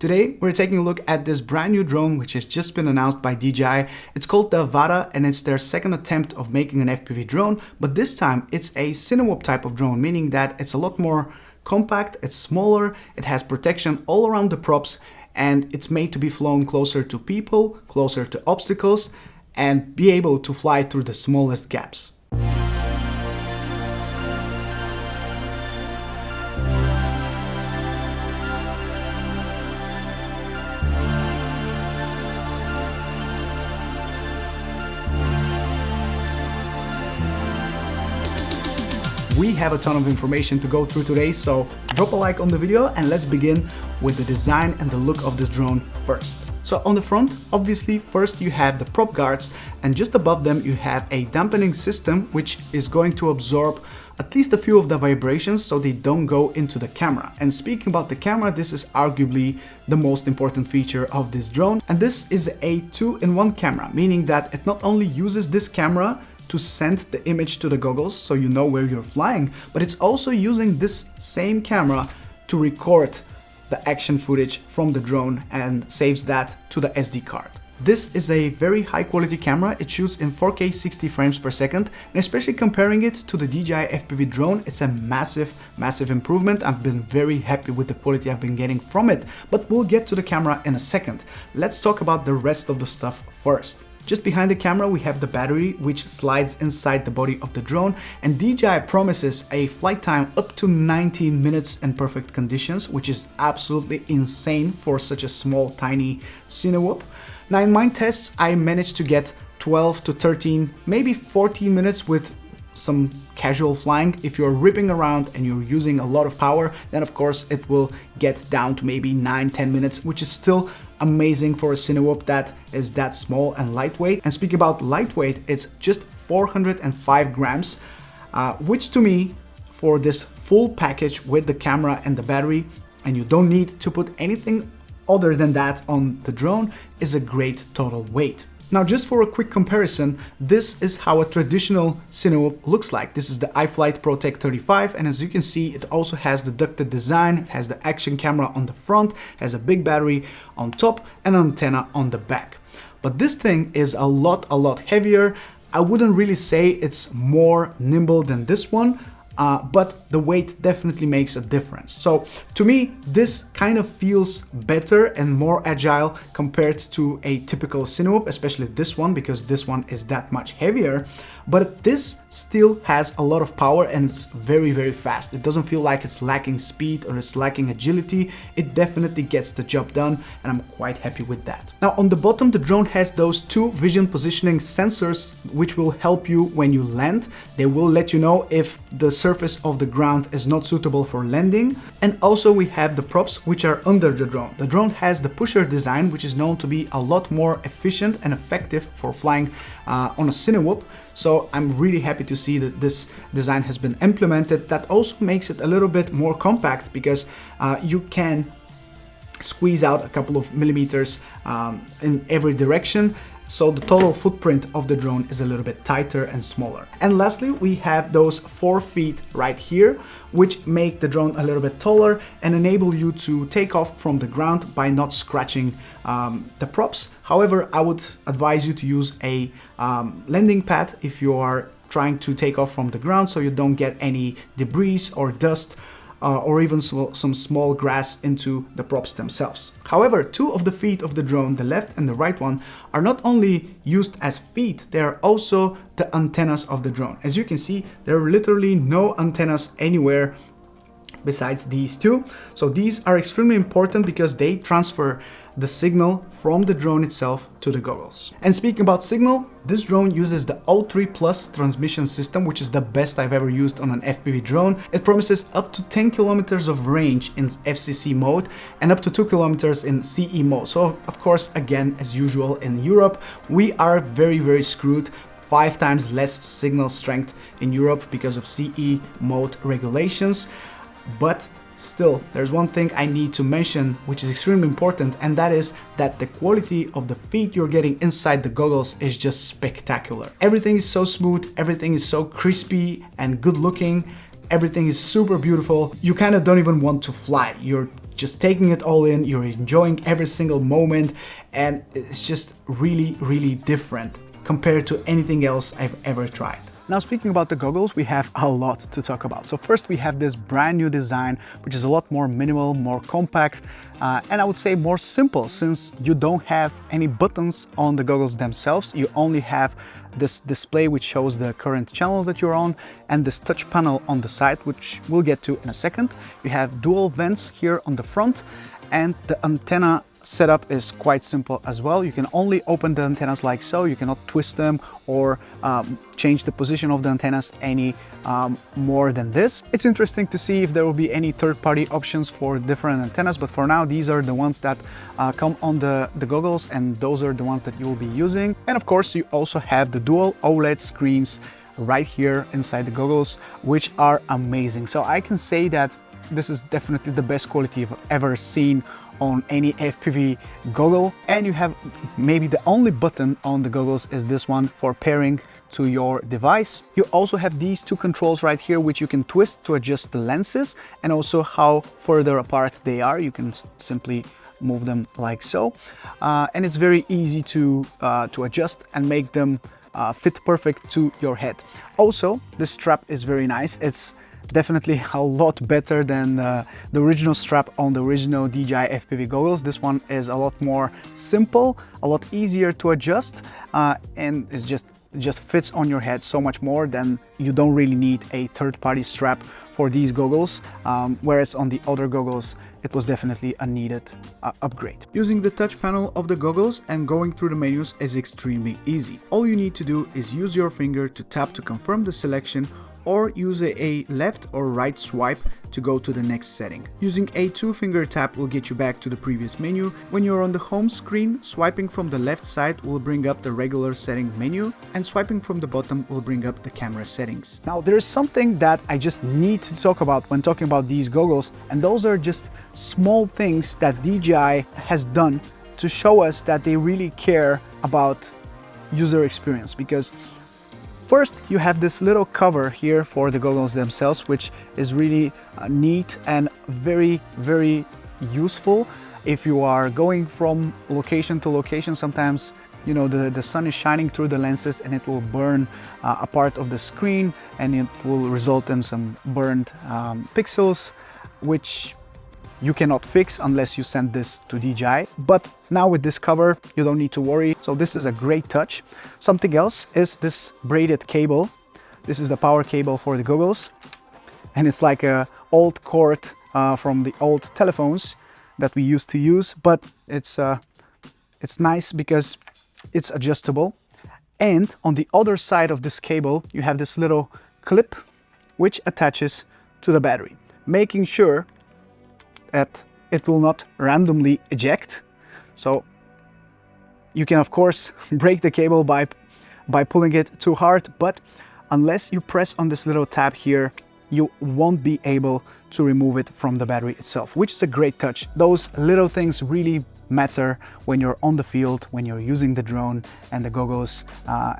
Today, we're taking a look at this brand new drone which has just been announced by DJI. It's called the Avata and it's their second attempt of making an FPV drone, but this time it's a Cinewhoop type of drone, meaning that it's a lot more compact, it's smaller, it has protection all around the props, and it's made to be flown closer to people, closer to obstacles, and be able to fly through the smallest gaps. We have a ton of information to go through today, so drop a like on the video and let's begin with the design and the look of this drone first. So on the front, obviously, first you have the prop guards, and just above them you have a dampening system which is going to absorb at least a few of the vibrations so they don't go into the camera. And speaking about the camera, this is arguably the most important feature of this drone. And this is a 2-in-1 camera, meaning that it not only uses this camera to send the image to the goggles so you know where you're flying, but it's also using this same camera to record the action footage from the drone and saves that to the SD card. This is a very high quality camera. It shoots in 4K 60 frames per second, and especially comparing it to the DJI FPV drone, it's a massive improvement. I've been very happy with the quality I've been getting from it, but we'll get to the camera in a second. Let's talk about the rest of the stuff first. Just behind the camera we have the battery, which slides inside the body of the drone, and DJI promises a flight time up to 19 minutes in perfect conditions, which is absolutely insane for such a small tiny Cinewhoop. Now in my tests I managed to get 12 to 13, maybe 14 minutes with some casual flying. If you're ripping around and you're using a lot of power, then of course it will get down to maybe 9-10 minutes, which is still amazing for a Cinewhoop that is that small and lightweight. And speaking about lightweight, it's just 405 grams, which to me, for this full package with the camera and the battery, and you don't need to put anything other than that on the drone, is a great total weight. Now, just for a quick comparison, this is how a traditional Cinewhoop looks like. This is the iFlight ProTech 35, and as you can see, it also has the ducted design, it has the action camera on the front, has a big battery on top and an antenna on the back. But this thing is a lot heavier. I wouldn't really say it's more nimble than this one, but the weight definitely makes a difference. So to me, this kind of feels better and more agile compared to a typical Cinewhoop, especially this one, because this one is that much heavier. But this still has a lot of power and it's very fast. It doesn't feel like it's lacking speed or it's lacking agility. It definitely gets the job done, and I'm quite happy with that. Now on the bottom, the drone has those 2 vision positioning sensors which will help you when you land. They will let you know if the surface of the ground is not suitable for landing. And also we have the props which are under the drone. The drone has the pusher design, which is known to be a lot more efficient and effective for flying on a Cinewhoop. So I'm really happy to see that this design has been implemented. That also makes it a little bit more compact because you can squeeze out a couple of millimeters in every direction. So the total footprint of the drone is a little bit tighter and smaller. And lastly, we have those 4 feet right here, which make the drone a little bit taller and enable you to take off from the ground by not scratching the props. However, I would advise you to use a landing pad if you are trying to take off from the ground, so you don't get any debris or dust or even some small grass into the props themselves. However, 2 of the feet of the drone, the left and the right one, are not only used as feet, they are also the antennas of the drone. As you can see, there are literally no antennas anywhere besides these 2. So these are extremely important because they transfer the signal from the drone itself to the goggles. And speaking about signal, this drone uses the O3 Plus transmission system, which is the best I've ever used on an FPV drone. It promises up to 10 kilometers of range in FCC mode and up to 2 kilometers in CE mode. So of course, again, as usual in Europe, we are very screwed. 5 times less signal strength in Europe because of CE mode regulations. But still, there's one thing I need to mention which is extremely important, and that is that the quality of the feed you're getting inside the goggles is just spectacular. Everything is so smooth, everything is so crispy and good looking, everything is super beautiful. You kind of don't even want to fly. You're just taking it all in, you're enjoying every single moment, and it's just really, really different compared to anything else I've ever tried. Now, speaking about the goggles, we have a lot to talk about. So first we have this brand new design, which is a lot more minimal, more compact, and I would say more simple, since you don't have any buttons on the goggles themselves. You only have this display which shows the current channel that you're on, and this touch panel on the side, which we'll get to in a second. You have dual vents here on the front, and the antenna setup is quite simple as well. You can only open the antennas like so. You cannot twist them or change the position of the antennas any more than this. It's interesting to see if there will be any third-party options for different antennas, but for now these are the ones that come on the goggles, and those are the ones that you will be using. And of course you also have the dual OLED screens right here inside the goggles, which are amazing. So I can say that this is definitely the best quality I've ever seen on any FPV goggle. And you have maybe the only button on the goggles is this one for pairing to your device. You also have these two controls right here, which you can twist to adjust the lenses and also how further apart they are. You can simply move them like so, and it's very easy to adjust and make them fit perfect to your head. Also, the strap is very nice. It's definitely a lot better than the original strap on the original DJI FPV goggles. This one is a lot more simple, a lot easier to adjust, and it's just fits on your head so much more. Than you don't really need a third-party strap for these goggles, whereas on the other goggles it was definitely a needed upgrade. Using the touch panel of the goggles and going through the menus is extremely easy. All you need to do is use your finger to tap to confirm the selection, or use a left or right swipe to go to the next setting. Using a two-finger tap will get you back to the previous menu. When you're on the home screen, swiping from the left side will bring up the regular setting menu, and swiping from the bottom will bring up the camera settings. Now, there's something that I just need to talk about when talking about these goggles, and those are just small things that DJI has done to show us that they really care about user experience. Because first, you have this little cover here for the goggles themselves, which is really neat and very, very useful. If you are going from location to location, sometimes, you know, the sun is shining through the lenses and it will burn a part of the screen, and it will result in some burned pixels, which you cannot fix unless you send this to DJI. But now with this cover, you don't need to worry. So this is a great touch. Something else is this braided cable. This is the power cable for the goggles. And it's like a old cord from the old telephones that we used to use. But it's nice because it's adjustable. And on the other side of this cable, you have this little clip which attaches to the battery, making sure that it will not randomly eject. So you can of course break the cable by pulling it too hard, but unless you press on this little tab here, you won't be able to remove it from the battery itself, which is a great touch. Those little things really matter when you're on the field, when you're using the drone and the goggles,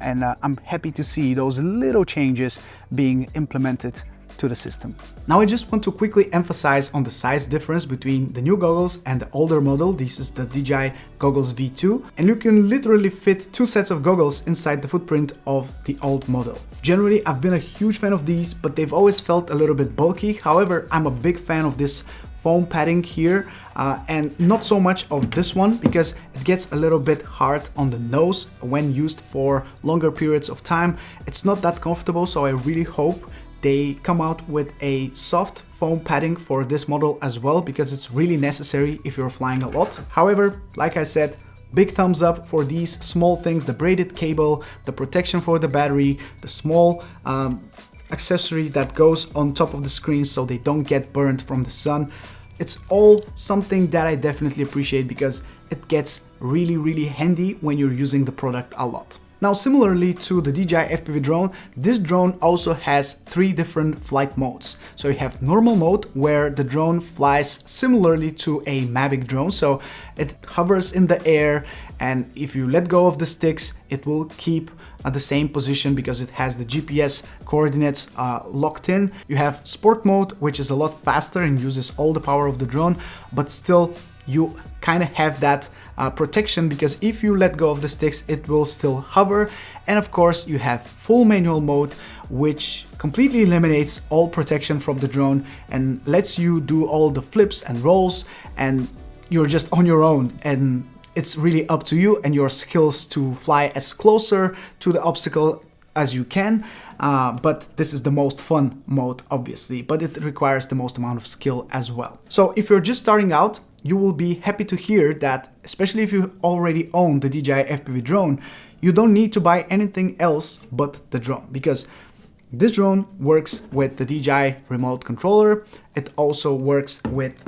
and I'm happy to see those little changes being implemented to the system. Now I just want to quickly emphasize on the size difference between the new goggles and the older model. This is the DJI Goggles V2, and you can literally fit two sets of goggles inside the footprint of the old model. Generally, I've been a huge fan of these, but they've always felt a little bit bulky. However, I'm a big fan of this foam padding here, and not so much of this one, because it gets a little bit hard on the nose when used for longer periods of time. It's not that comfortable, so I really hope they come out with a soft foam padding for this model as well, because it's really necessary if you're flying a lot. However, like I said, big thumbs up for these small things: the braided cable, the protection for the battery, the small accessory that goes on top of the screen so they don't get burned from the sun. It's all something that I definitely appreciate, because it gets really, really handy when you're using the product a lot. Now, similarly to the DJI FPV drone, this drone also has 3 different flight modes. So you have normal mode, where the drone flies similarly to a Mavic drone. So it hovers in the air, and if you let go of the sticks, it will keep at the same position because it has the GPS coordinates locked in. You have sport mode, which is a lot faster and uses all the power of the drone, but still you kind of have that protection, because if you let go of the sticks, it will still hover. And of course, you have full manual mode, which completely eliminates all protection from the drone and lets you do all the flips and rolls, and you're just on your own, and it's really up to you and your skills to fly as closer to the obstacle as you can. But this is the most fun mode, obviously, but it requires the most amount of skill as well. So if you're just starting out, you will be happy to hear that, especially if you already own the DJI FPV drone, you don't need to buy anything else but the drone, because this drone works with the DJI remote controller. It also works with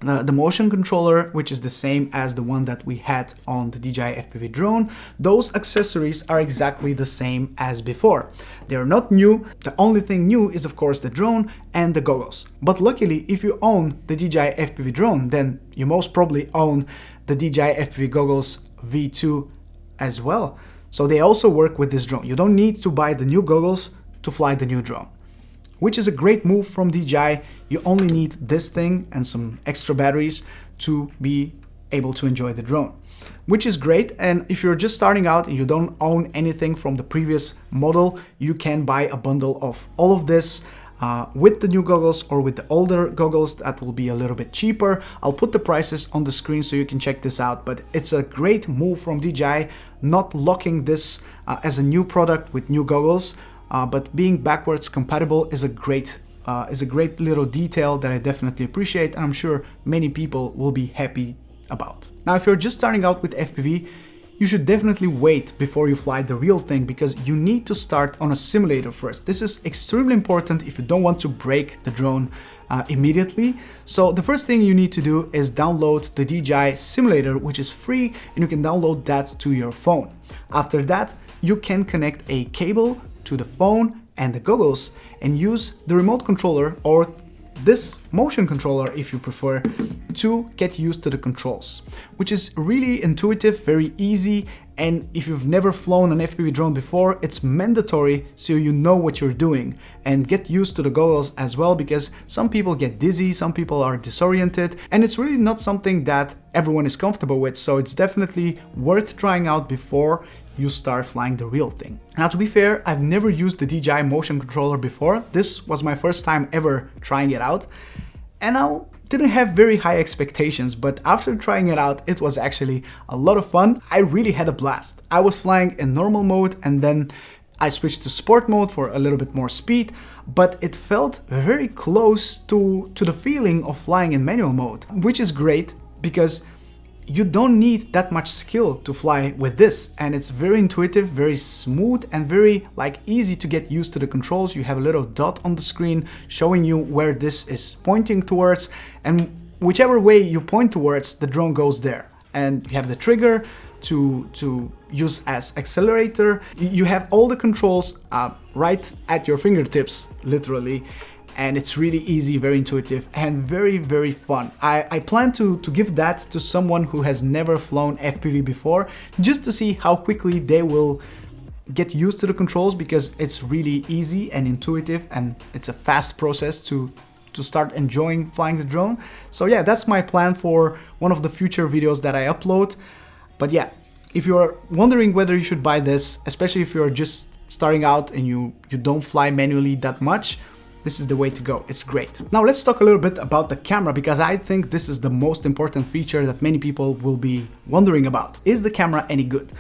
the motion controller, which is the same as the one that we had on the DJI FPV drone. Those accessories are exactly the same as before. They're not new. The only thing new is of course the drone and the goggles. But luckily, if you own the DJI FPV drone, then you most probably own the DJI FPV Goggles V2 as well. So they also work with this drone. You don't need to buy the new goggles to fly the new drone, which is a great move from DJI. You only need this thing and some extra batteries to be able to enjoy the drone, which is great. And if you're just starting out and you don't own anything from the previous model, you can buy a bundle of all of this with the new goggles or with the older goggles. That will be a little bit cheaper. I'll put the prices on the screen so you can check this out, but it's a great move from DJI, not locking this as a new product with new goggles. But being backwards compatible is a great little detail that I definitely appreciate, and I'm sure many people will be happy about. Now, if you're just starting out with FPV, you should definitely wait before you fly the real thing, because you need to start on a simulator first. This is extremely important if you don't want to break the drone immediately. So the first thing you need to do is download the DJI Simulator, which is free, and you can download that to your phone. After that, you can connect a cable to the phone and the goggles and use the remote controller or this motion controller, if you prefer, to get used to the controls, which is really intuitive, very easy. And if you've never flown an FPV drone before, it's mandatory so you know what you're doing, and get used to the goggles as well, because some people get dizzy, some people are disoriented, and it's really not something that everyone is comfortable with. So it's definitely worth trying out before you start flying the real thing. Now, to be fair, I've never used the DJI Motion Controller before. This was my first time ever trying it out, and I didn't have very high expectations, but after trying it out, it was actually a lot of fun. I really had a blast. I was flying in normal mode, and then I switched to sport mode for a little bit more speed, but it felt very close to the feeling of flying in manual mode, which is great because you don't need that much skill to fly with this, and it's very intuitive, very smooth, and very easy to get used to the controls. You have a little dot on the screen showing you where this is pointing towards, and whichever way you point towards, the drone goes there. And you have the trigger to use as accelerator. You have all the controls right at your fingertips, literally. And it's really easy, very intuitive, and very, very fun. I plan to give that to someone who has never flown FPV before, just to see how quickly they will get used to the controls, because it's really easy and intuitive, and it's a fast process to start enjoying flying the drone. So yeah, that's my plan for one of the future videos that I upload. But yeah, if you're wondering whether you should buy this, especially if you're just starting out and you don't fly manually that much, this is the way to go. It's great. Now let's talk a little bit about the camera, because I think this is the most important feature that many people will be wondering about. Is the camera any good?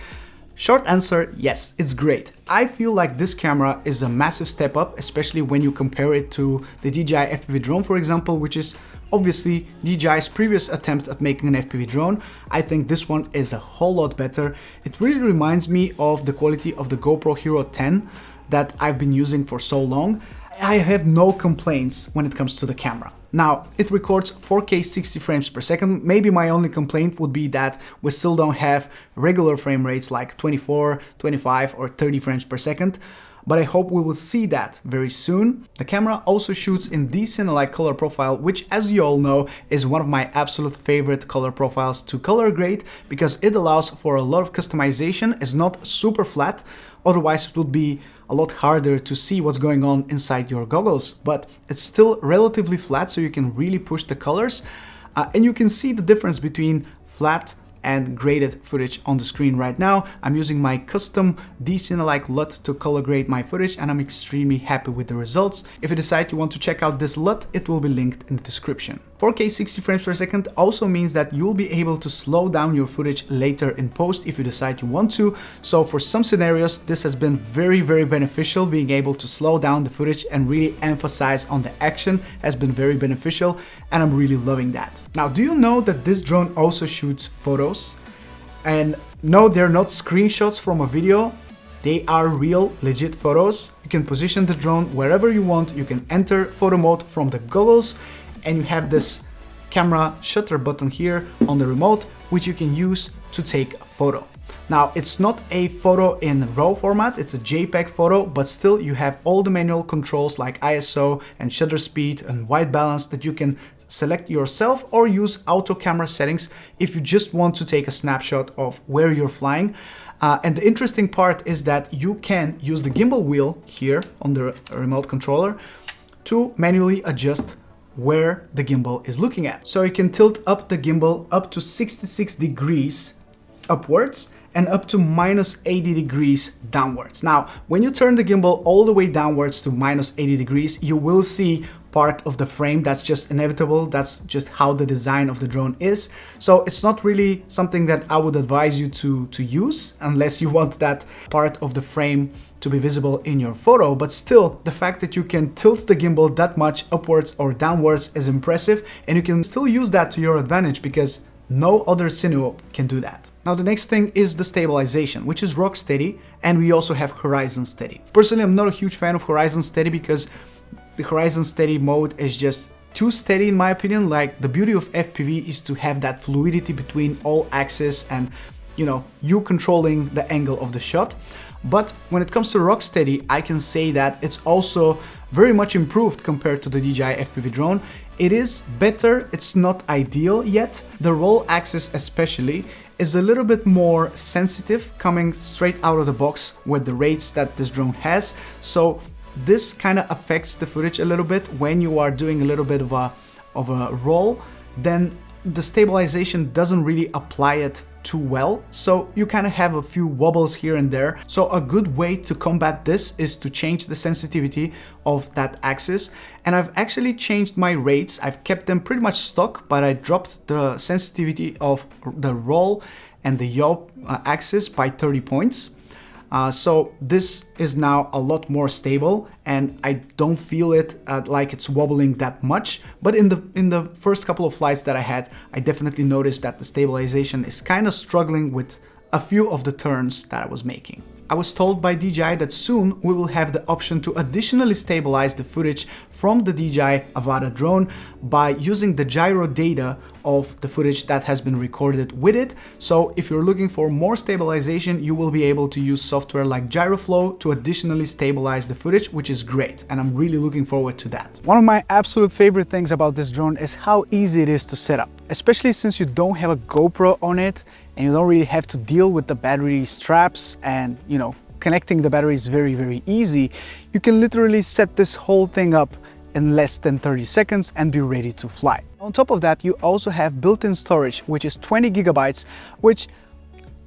Short answer, yes, it's great. I feel like this camera is a massive step up, especially when you compare it to the DJI FPV drone, for example, which is obviously DJI's previous attempt at making an FPV drone. I think this one is a whole lot better. It really reminds me of the quality of the GoPro Hero 10 that I've been using for so long. I have no complaints when it comes to the camera. Now, it records 4K 60 frames per second. Maybe my only complaint would be that we still don't have regular frame rates like 24, 25 or 30 frames per second, but I hope we will see that very soon. The camera also shoots in D-Cine-like color profile, which, as you all know, is one of my absolute favorite color profiles to color grade because it allows for a lot of customization. It's not super flat, otherwise it would be a lot harder to see what's going on inside your goggles, but it's still relatively flat, so you can really push the colors, and you can see the difference between flat and graded footage on the screen right now. I'm using my custom D-Cine-like LUT to color grade my footage, and I'm extremely happy with the results. If you decide you want to check out this LUT, it will be linked in the description. 4K 60 frames per second also means that you'll be able to slow down your footage later in post if you decide you want to. So for some scenarios, this has been very beneficial. Being able to slow down the footage and really emphasize on the action has been very beneficial, and I'm really loving that. Now, do you know that this drone also shoots photos? And no, they're not screenshots from a video. They are real, legit photos. You can position the drone wherever you want. You can enter photo mode from the goggles, and you have this camera shutter button here on the remote, which you can use to take a photo. Now, it's not a photo in RAW format, it's a JPEG photo, but still you have all the manual controls like ISO and shutter speed and white balance that you can select yourself or use auto camera settings if you just want to take a snapshot of where you're flying. And the interesting part is that you can use the gimbal wheel here on the remote controller to manually adjust where the gimbal is looking at. So you can tilt up the gimbal up to 66 degrees upwards and up to -80 degrees downwards. Now, when you turn the gimbal all the way downwards to -80 degrees, you will see part of the frame. That's just inevitable. That's just how the design of the drone is. So it's not really something that I would advise you to use unless you want that part of the frame to be visible in your photo. But still, the fact that you can tilt the gimbal that much upwards or downwards is impressive, and you can still use that to your advantage because no other Cine can do that. Now, the next thing is the stabilization, which is rock steady, and we also have horizon steady. Personally, I'm not a huge fan of horizon steady because the horizon steady mode is just too steady in my opinion. Like, the beauty of FPV is to have that fluidity between all axes and, you know, you controlling the angle of the shot. But when it comes to rock steady, I can say that it's also very much improved compared to the DJI FPV drone. It is better, it's not ideal yet. The roll axis especially is a little bit more sensitive coming straight out of the box with the rates that this drone has. So this kind of affects the footage a little bit when you are doing a little bit of a roll. Then the stabilization doesn't really apply it too well, so you kind of have a few wobbles here and there. So a good way to combat this is to change the sensitivity of that axis, and I've actually changed my rates. I've kept them pretty much stock, but I dropped the sensitivity of the roll and the yaw axis by 30 points. So this is now a lot more stable, and I don't feel it like it's wobbling that much. But in the first couple of flights that I had, I definitely noticed that the stabilization is kind of struggling with a few of the turns that I was making. I was told by DJI that soon we will have the option to additionally stabilize the footage from the DJI Avata drone by using the gyro data of the footage that has been recorded with it. So if you're looking for more stabilization, you will be able to use software like GyroFlow to additionally stabilize the footage, which is great, and I'm really looking forward to that. One of my absolute favorite things about this drone is how easy it is to set up, especially since you don't have a GoPro on it and you don't really have to deal with the battery straps, and you know, connecting the battery is very easy. You can literally set this whole thing up in less than 30 seconds and be ready to fly. On top of that, you also have built-in storage, which is 20 gigabytes, which,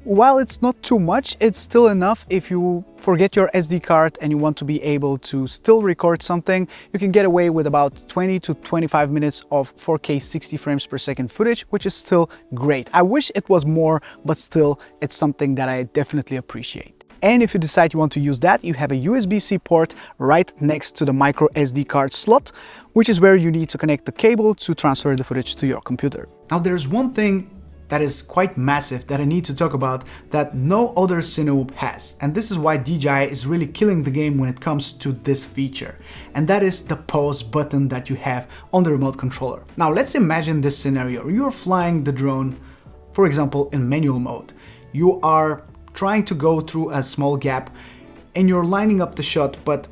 while it's not too much, it's still enough if you forget your SD card and you want to be able to still record something. You can get away with about 20 to 25 minutes of 4K 60 frames per second footage, which is still great. I wish it was more, but still, it's something that I definitely appreciate. And if you decide you want to use that, you have a USB-C port right next to the micro SD card slot, which is where you need to connect the cable to transfer the footage to your computer. Now, there's one thing that is quite massive that I need to talk about that no other Cinewoop has. And this is why DJI is really killing the game when it comes to this feature. And that is the pause button that you have on the remote controller. Now let's imagine this scenario. You're flying the drone, for example, in manual mode. You are trying to go through a small gap and you're lining up the shot, but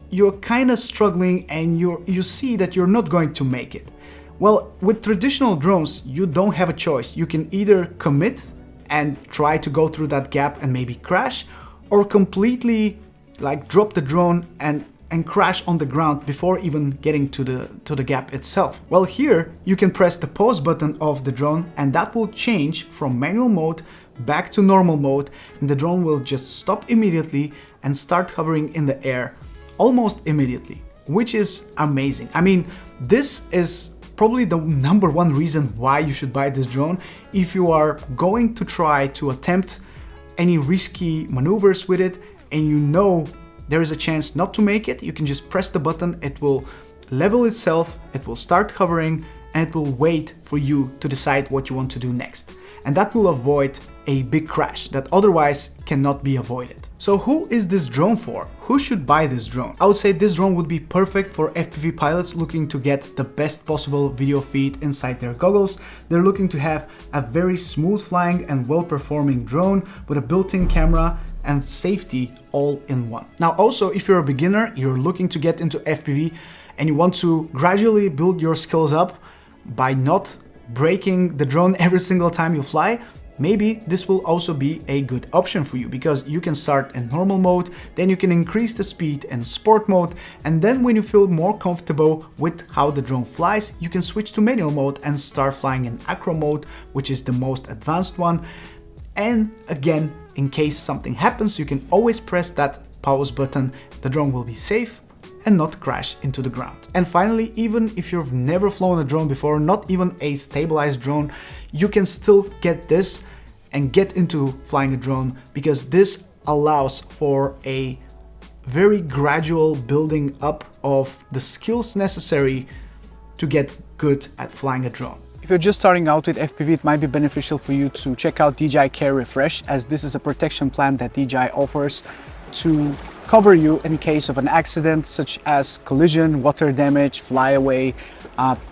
you're kind of struggling and you see that you're not going to make it. Well, with traditional drones, you don't have a choice. You can either commit and try to go through that gap and maybe crash, or completely like drop the drone and crash on the ground before even getting to the gap itself. Well, here you can press the pause button of the drone and that will change from manual mode back to normal mode, and the drone will just stop immediately and start hovering in the air almost immediately, which is amazing. I mean, this is probably the number one reason why you should buy this drone. If you are going to try to attempt any risky maneuvers with it and you know there is a chance not to make it, you can just press the button, it will level itself, it will start hovering, and it will wait for you to decide what you want to do next. And that will avoid a big crash that otherwise cannot be avoided. So who is this drone for? Who should buy this drone? I would say this drone would be perfect for FPV pilots looking to get the best possible video feed inside their goggles. They're looking to have a very smooth flying and well-performing drone with a built-in camera and safety all in one. Now also, if you're a beginner, you're looking to get into FPV and you want to gradually build your skills up by not breaking the drone every single time you fly, maybe this will also be a good option for you, because you can start in normal mode, then you can increase the speed in sport mode, and then when you feel more comfortable with how the drone flies, you can switch to manual mode and start flying in acro mode, which is the most advanced one. And again, in case something happens, you can always press that pause button. The drone will be safe and not crash into the ground. And finally, even if you've never flown a drone before, not even a stabilized drone, you can still get this and get into flying a drone, because this allows for a very gradual building up of the skills necessary to get good at flying a drone. If you're just starting out with FPV, it might be beneficial for you to check out DJI Care Refresh, as this is a protection plan that DJI offers to cover you in case of an accident, such as collision, water damage, flyaway,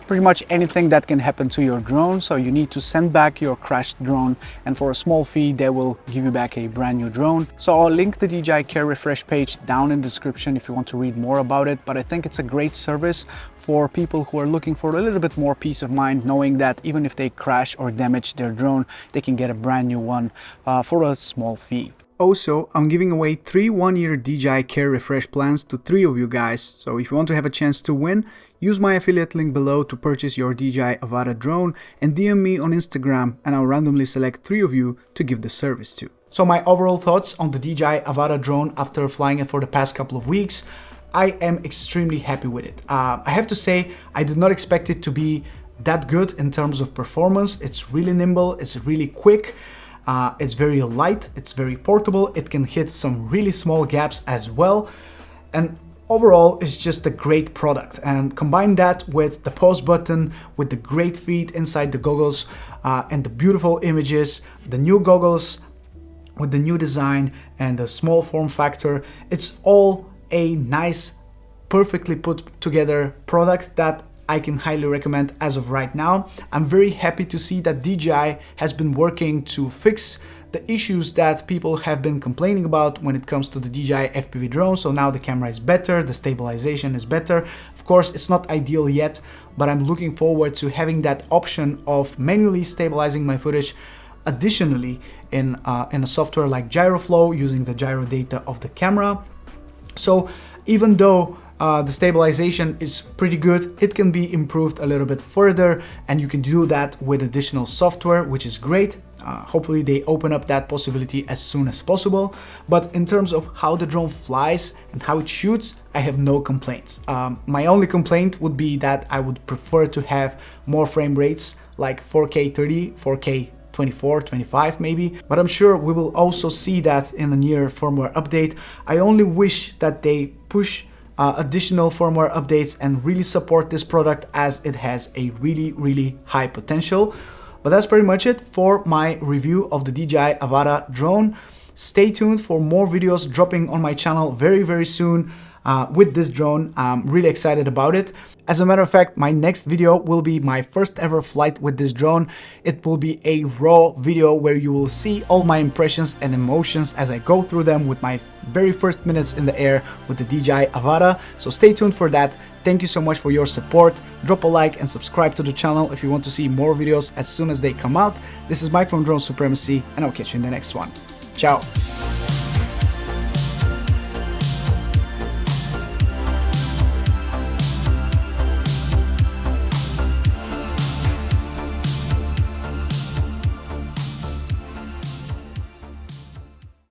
pretty much anything that can happen to your drone. So you need to send back your crashed drone, and for a small fee they will give you back a brand new drone. So I'll link the DJI Care Refresh page down in the description if you want to read more about it, but I think it's a great service for people who are looking for a little bit more peace of mind, knowing that even if they crash or damage their drone, they can get a brand new one for a small fee. Also, I'm giving away 3 one-year DJI Care Refresh plans to 3 of you guys, so if you want to have a chance to win, use my affiliate link below to purchase your DJI Avata drone and DM me on Instagram, and I'll randomly select 3 of you to give the service to. So my overall thoughts on the DJI Avata drone after flying it for the past couple of weeks: I am extremely happy with it. I have to say, I did not expect it to be that good in terms of performance. It's really nimble, it's really quick. It's very light, it's very portable, it can hit some really small gaps as well, and overall it's just a great product. And combine that with the pause button, with the great feed inside the goggles, and the beautiful images, the new goggles with the new design and the small form factor, it's all a nice, perfectly put together product that I can highly recommend as of right now. I'm very happy to see that DJI has been working to fix the issues that people have been complaining about when it comes to the DJI FPV drone. So now the camera is better, the stabilization is better. Of course, it's not ideal yet, but I'm looking forward to having that option of manually stabilizing my footage additionally in a software like GyroFlow, using the gyro data of the camera. So even though the stabilization is pretty good, it can be improved a little bit further, and you can do that with additional software, which is great. Hopefully they open up that possibility as soon as possible. But in terms of how the drone flies and how it shoots, I have no complaints. My only complaint would be that I would prefer to have more frame rates, like 4K 30, 4K 24, 25 maybe, but I'm sure we will also see that in the near firmware update. I only wish that they push additional firmware updates and really support this product, as it has a really high potential. But that's pretty much it for my review of the DJI Avata drone. Stay tuned for more videos dropping on my channel very soon with this drone. I'm really excited about it. As a matter of fact, my next video will be my first ever flight with this drone. It will be a raw video where you will see all my impressions and emotions as I go through them with my very first minutes in the air with the DJI Avata. So stay tuned for that. Thank you so much for your support. Drop a like and subscribe to the channel if you want to see more videos as soon as they come out. This is Mike from Drone Supremacy, and I'll catch you in the next one. Ciao.